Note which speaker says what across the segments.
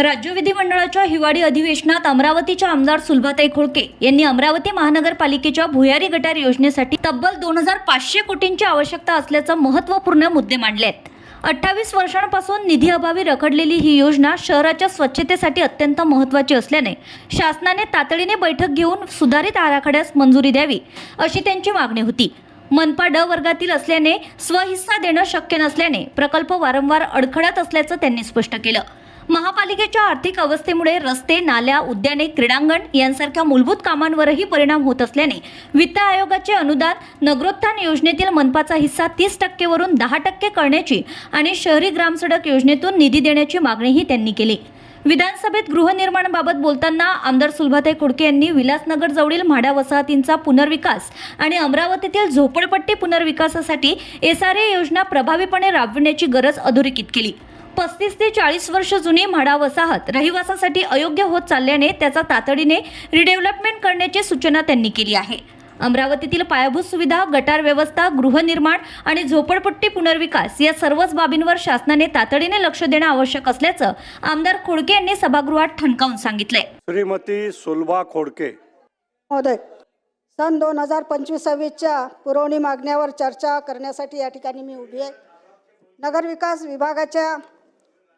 Speaker 1: राज्य विधिमंडळाच्या हिवाळी अधिवेशनात अमरावतीच्या आमदार सुलभाताई खोडके यांनी अमरावती महानगरपालिकेच्या भुयारी गटार योजनेसाठी तब्बल 2500 कोटींची आवश्यकता असल्याचा महत्त्वपूर्ण मुद्दे मांडले आहेत। 28 वर्षांपासून निधी अभावी रखडलेली ही योजना शहराच्या स्वच्छतेसाठी अत्यंत महत्त्वाची असल्याने शासनाने तातडीने बैठक घेऊन सुधारित आराखड्यास मंजुरी द्यावी अशी त्यांची मागणी होती। मनपा ड वर्गातील असल्याने स्वहिस्सा देणं शक्य नसल्याने प्रकल्प वारंवार अडखळत असल्याचं त्यांनी स्पष्ट केलं। महापालिकेच्या आर्थिक अवस्थेमुळे रस्ते, नाल्या, उद्याने, क्रीडांगण यांसारख्या मूलभूत कामांवरही परिणाम होत असल्याने वित्त आयोगाचे अनुदान नगरोत्थान योजनेतील मनपाचा हिस्सा 30% वरून 10% करण्याची आणि शहरी ग्रामसडक योजनेतून निधी देण्याची मागणीही त्यांनी केली। विधानसभेत गृहनिर्माणाबाबत बोलताना आमदार सुलभाताई खोडके यांनी विलासनगर जवळील म्हाडा वसाहतींचा पुनर्विकास आणि अमरावतीतील झोपडपट्टी पुनर्विकासासाठी SRA योजना प्रभावीपणे राबविण्याची गरज अधोरेखित केली। 35 ते 40 वर्ष जुनी म्हाडा वसाहत रहिवासासाठी अयोग्य होत चालल्याने त्याचा तातडीने रिडेव्हलपमेंट करण्याची सूचना त्यांनी केली आहे। अमरावतीतील पायाभूत सुविधा, गटार व्यवस्था, गृहनिर्माण आणि झोपडपट्टी पुनर्विकास या सर्वच बाबींवर शासनाने तातडीने लक्ष देणे आवश्यक असल्याचं आमदार खोडके यांनी सभागृहात ठणकावून सांगितले।
Speaker 2: श्रीमती सुलभा खोडके
Speaker 3: महोदय, सन 2025-26च्या पुरवणी मागण्यावर चर्चा करण्यासाठी या ठिकाणी मी उभी आहे। नगरविकास विभागाच्या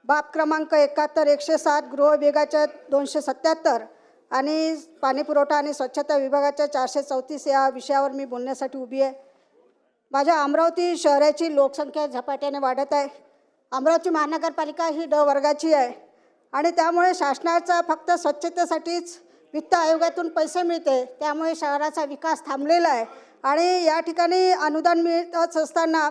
Speaker 3: बाब क्रमांक 71-107 गृह विभागाच्या 277 आणि पाणीपुरवठा आणि स्वच्छता विभागाच्या 434 या विषयावर मी बोलण्यासाठी उभी आहे। माझ्या अमरावती शहराची लोकसंख्या झपाट्याने वाढत आहे। अमरावती महानगरपालिका ही ड वर्गाची आहे आणि त्यामुळे शासनाचा फक्त स्वच्छतेसाठीच वित्त आयोगातून पैसे मिळते, त्यामुळे शहराचा विकास थांबलेला आहे आणि या ठिकाणी अनुदान मिळत असताना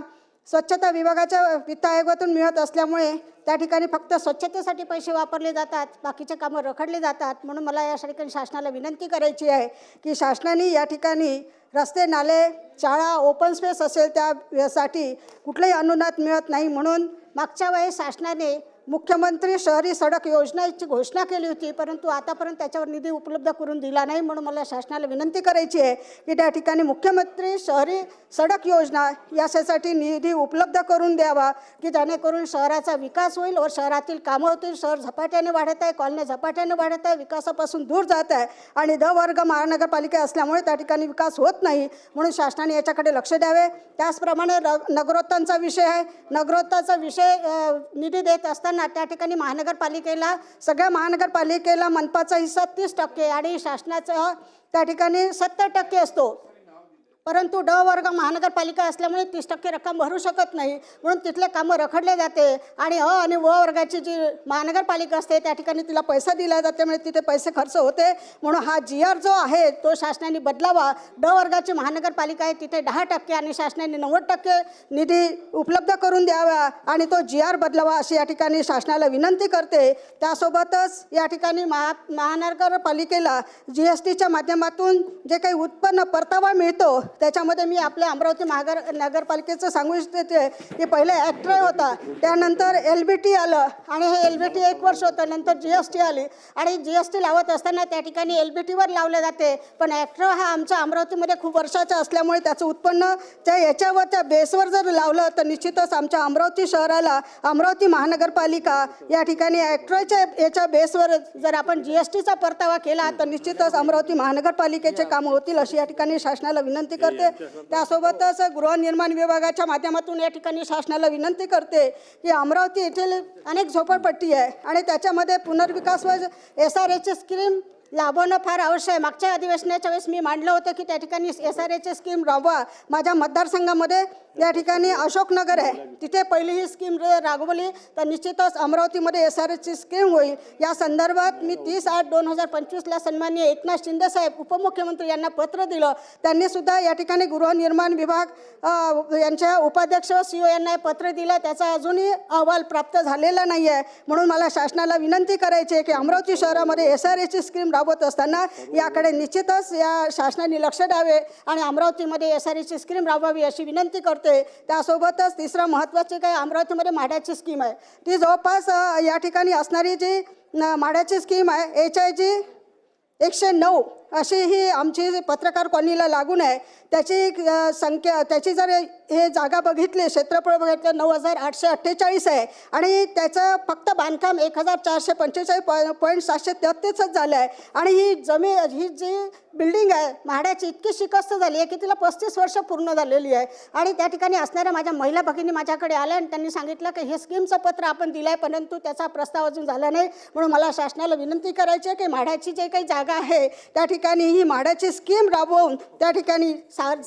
Speaker 3: स्वच्छता विभागाच्या वित्त आयोगातून मिळत असल्यामुळे त्या ठिकाणी फक्त स्वच्छतेसाठी पैसे वापरले जातात, बाकीचे कामं रखडले जातात। म्हणून मला या ठिकाणी शासनाला विनंती करायची आहे की शासनाने या ठिकाणी रस्ते, नाले, शाळा, ओपन स्पेस असेल त्यासाठी कुठलंही अनुदान मिळत नाही। म्हणून मागच्या वेळेस शासनाने मुख्यमंत्री शहरी सडक योजनेची घोषणा केली होती, परंतु आतापर्यंत त्याच्यावर निधी उपलब्ध करून दिला नाही। म्हणून मला शासनाला विनंती करायची आहे की त्या ठिकाणी मुख्यमंत्री शहरी सडक योजना यासाठी निधी उपलब्ध करून द्यावा की जेणेकरून शहराचा विकास होईल व शहरातील कामं होतील। शहर झपाट्याने वाढत आहे, कॉलनी झपाट्याने वाढत आहे, विकासापासून दूर जात आहे आणि ड वर्ग महानगरपालिका असल्यामुळे त्या ठिकाणी विकास होत नाही। म्हणून शासनाने याच्याकडे लक्ष द्यावे। त्याचप्रमाणे नगरोत्थानचा विषय आहे। नगरोत्थानचा विषय निधी देत असताना त्या ठिकाणी महानगरपालिकेला, सगळ्या महानगरपालिकेला मनपाचा हिस्सा 30% आणि शासनाचा त्या ठिकाणी 70% असतो, परंतु ड वर्ग महानगरपालिका असल्यामुळे 30% रक्कम भरू शकत नाही। म्हणून तिथले कामं रखडले जाते आणि अ आणि व वर्गाची जी महानगरपालिका असते त्या ठिकाणी तिला पैसा दिला जाते, म्हणजे तिथे पैसे खर्च होते। म्हणून हा GR जो आहे तो शासनाने बदलावा। ड वर्गाची महानगरपालिका आहे तिथे 10% आणि शासनाने 90% निधी उपलब्ध करून द्यावा आणि तो GR बदलावा अशी या ठिकाणी शासनाला विनंती करते। त्यासोबतच या ठिकाणी महानगरपालिकेला GSTच्या माध्यमातून जे काही उत्पन्न परतावा मिळतो त्याच्यामध्ये मी आपल्या अमरावती नगरपालिकेचं सांगू इच्छिते की पहिले ॲक्ट्रॉय होता, त्यानंतर LBT आलं आणि हे LBT 1 वर्ष होतं, नंतर GST आली आणि GST लावत असताना त्या ठिकाणी LBTवर लावले जाते, पण ॲक्ट्रॉय हा आमच्या अमरावतीमध्ये खूप वर्षाचा असल्यामुळे त्याचं उत्पन्न त्या याच्यावर त्या बेसवर जर लावलं तर निश्चितच आमच्या अमरावती शहराला, अमरावती महानगरपालिका या ठिकाणी ॲक्ट्रॉयच्या याच्या बेसवर जर आपण GSTचा परतावा केला तर निश्चितच अमरावती महानगरपालिकेचे कामं होतील अशी या ठिकाणी शासनाला विनंती करते। त्यासोबतच गृहनिर्माण विभागाच्या माध्यमातून या ठिकाणी शासनाला विनंती करते की अमरावती येथील अनेक झोपडपट्टी आहे आणि त्याच्यामध्ये पुनर्विकास व SRAची स्कीम लाभवणं फार आवश्यक आहे। मागच्या अधिवेशनाच्या वेळेस मी मांडलं होतं की त्या ठिकाणी SRAची स्कीम राबवा। माझ्या मतदारसंघामध्ये या ठिकाणी अशोकनगर आहे, तिथे पहिली ही स्कीम राबवली तर निश्चितच अमरावतीमध्ये SRAची स्कीम होईल। या संदर्भात मी 30/8/2025ला सन्माननीय एकनाथ शिंदे साहेब उपमुख्यमंत्री यांना पत्र दिलं। त्यांनीसुद्धा या ठिकाणी गृहनिर्माण विभाग यांच्या उपाध्यक्ष CEO यांना पत्र दिलं, त्याचा अजूनही अहवाल प्राप्त झालेला नाही आहे। म्हणून मला शासनाला विनंती करायची आहे की अमरावती शहरामध्ये SRAची स्कीम राबवत असताना याकडे निश्चितच या शासनाने लक्ष द्यावे आणि अमरावतीमध्ये SRAची स्कीम राबवावी अशी विनंती करतो। त्यासोबतच तिसरं महत्त्वाचे काय अमरावतीमध्ये म्हाड्याची स्कीम आहे, ती जवळपास या ठिकाणी असणारी जी म्हाड्याची स्कीम आहे HIG 109 अशी ही आमची जी पत्रकार कॉलनीला लागून आहे त्याची संख्या, त्याची जर हे जागा बघितली, क्षेत्रफळ बघितलं 9,848 आहे आणि त्याचं फक्त बांधकाम 1,445.733च झालं आहे. आणि ही ही जी बिल्डिंग आहे म्हाड्याची इतकी शिकस्त झाली आहे की तिला 35 वर्ष पूर्ण झालेली आहे. आणि त्या ठिकाणी असणाऱ्या माझ्या महिला भगिनी माझ्याकडे आल्या आणि त्यांनी सांगितलं की हे स्कीमचं पत्र आपण दिलं आहे परंतु त्याचा प्रस्ताव अजून झाला नाही. म्हणून मला शासनाला विनंती करायची आहे की म्हाड्याची जे काही जागा आहे त्या ठिकाणी ही म्हाड्याची स्कीम राबवून त्या ठिकाणी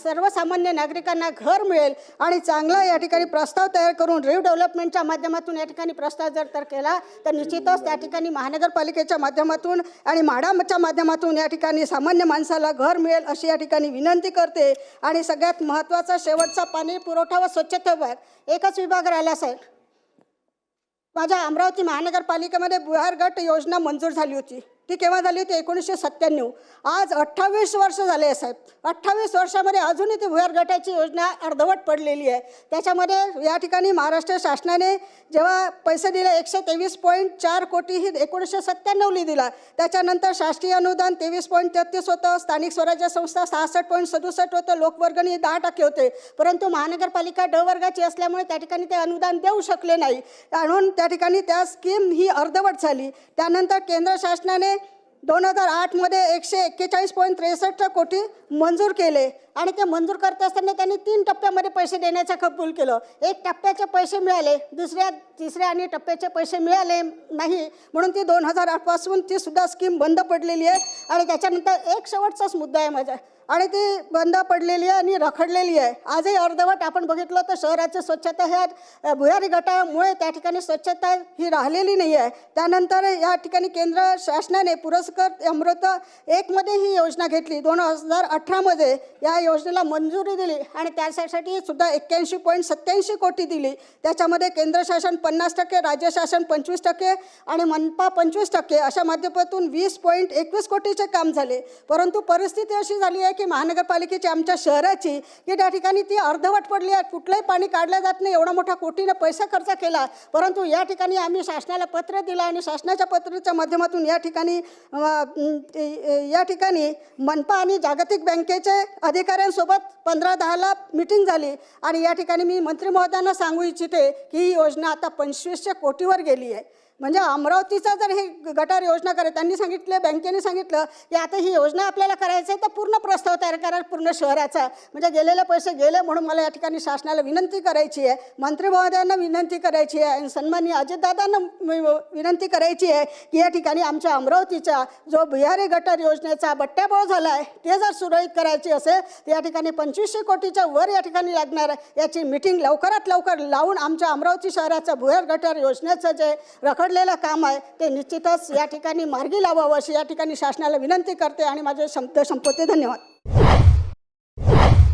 Speaker 3: सर्वसामान्य नागरिकांना घर मिळेल आणि चांगला या ठिकाणी प्रस्ताव तयार करून रिडेव्हलपमेंटच्या माध्यमातून या ठिकाणी प्रस्ताव जर तर केला तर निश्चितच त्या ठिकाणी महानगरपालिकेच्या माध्यमातून आणि म्हाडाच्या माध्यमातून या ठिकाणी सामान्य माणसाला घर मिळेल अशी या ठिकाणी विनंती करते. आणि सगळ्यात महत्त्वाचा शेवटचा पाणी पुरवठा व स्वच्छता विभाग एकच विभाग राहिला साहेब. माझ्या अमरावती महानगरपालिकेमध्ये भुयार गट योजना मंजूर झाली होती. ती केव्हा झाली होती? 1997. आज 28 वर्ष झाले आहे साहेब. 28 वर्षामध्ये अजूनही ती भुयार गटाची योजना अर्धवट पडलेली आहे. त्याच्यामध्ये या ठिकाणी महाराष्ट्र शासनाने जेव्हा पैसे दिले 123.4 कोटी ही 1997ली दिला. त्याच्यानंतर शासकीय अनुदान 23.33 होतं, स्थानिक स्वराज्य संस्था 66.67 होतं, लोकवर्गणी 10% होते. परंतु महानगरपालिका ड वर्गाची असल्यामुळे त्या ठिकाणी ते अनुदान देऊ शकले नाही. म्हणून त्या ठिकाणी त्या स्कीम ही अर्धवट झाली. त्यानंतर केंद्र शासनाने 2008मध्ये 141.63 कोटी मंजूर केले आणि ते मंजूर करत असताना त्यांनी 3 टप्प्यामध्ये पैसे देण्याचं कबूल केलं. 1 टप्प्याचे पैसे मिळाले, तिसऱ्या आणि टप्प्याचे पैसे मिळाले नाही. म्हणून ती 2008 पासून ती सुद्धा स्कीम बंद पडलेली आहे. आणि त्याच्यानंतर एक शेवटचाच मुद्दा आहे माझा, आणि ती बंद पडलेली आहे आणि रखडलेली आहे. आजही अर्धवट आपण बघितलं तर शहराची स्वच्छता ह्या भुयारी गटामुळे त्या ठिकाणी स्वच्छता ही राहिलेली नाही आहे. त्यानंतर या ठिकाणी केंद्र शासनाने पुरस्कार अमृत 1मध्ये ही योजना घेतली. 2018मध्ये या योजनेला मंजुरी दिली आणि त्यासाठी सुद्धा 81.87 कोटी दिली. त्याच्यामध्ये केंद्र शासन 50%, राज्य शासन 25% आणि मनपा 25% अशा माध्यमातून 20.21 कोटीचे काम झाले. परंतु परिस्थिती अशी झाली आहे की महानगरपालिकेची आमच्या शहराची की त्या ठिकाणी ती अर्धवट पडली आहे. कुठलंही पाणी काढलं जात नाही. एवढा मोठा कोटीने पैसा खर्च केला, परंतु या ठिकाणी आम्ही शासनाला पत्र दिलं आणि शासनाच्या पत्राच्या माध्यमातून या ठिकाणी मनपा आणि जागतिक बँकेचे अधिकाऱ्यांसोबत 15-10ला मीटिंग झाली. आणि या ठिकाणी मी मंत्री महोदयांना सांगू इच्छिते की ही योजना आता 2500 कोटीवर गेली आहे. म्हणजे अमरावतीचा जर हे गटार योजना करे, त्यांनी सांगितलं, बँकेने सांगितलं की आता ही योजना आपल्याला करायचं आहे तर पूर्ण प्रस्ताव तयार करा पूर्ण शहराचा. म्हणजे गेलेले पैसे गेले. म्हणून मला या ठिकाणी शासनाला विनंती करायची आहे, मंत्री महोदयांना विनंती करायची आहे आणि सन्माननीय अजितदादांना विनंती करायची आहे की या ठिकाणी आमच्या अमरावतीचा जो भुयारी गटार योजनेचा बट्ट्याबोळ झाला आहे ते जर सुरळीत करायची असेल तर या ठिकाणी 2500 कोटीच्या वर या ठिकाणी लागणार आहे. याची मीटिंग लवकरात लवकर लावून आमच्या अमरावती शहराचं भुयार गटार योजनेचं जे रखडलेलं काम आहे ते निश्चितच या ठिकाणी मार्गी लावावं अशी या ठिकाणी शासनाला विनंती करते आणि माझे शब्द संपवते. धन्यवाद.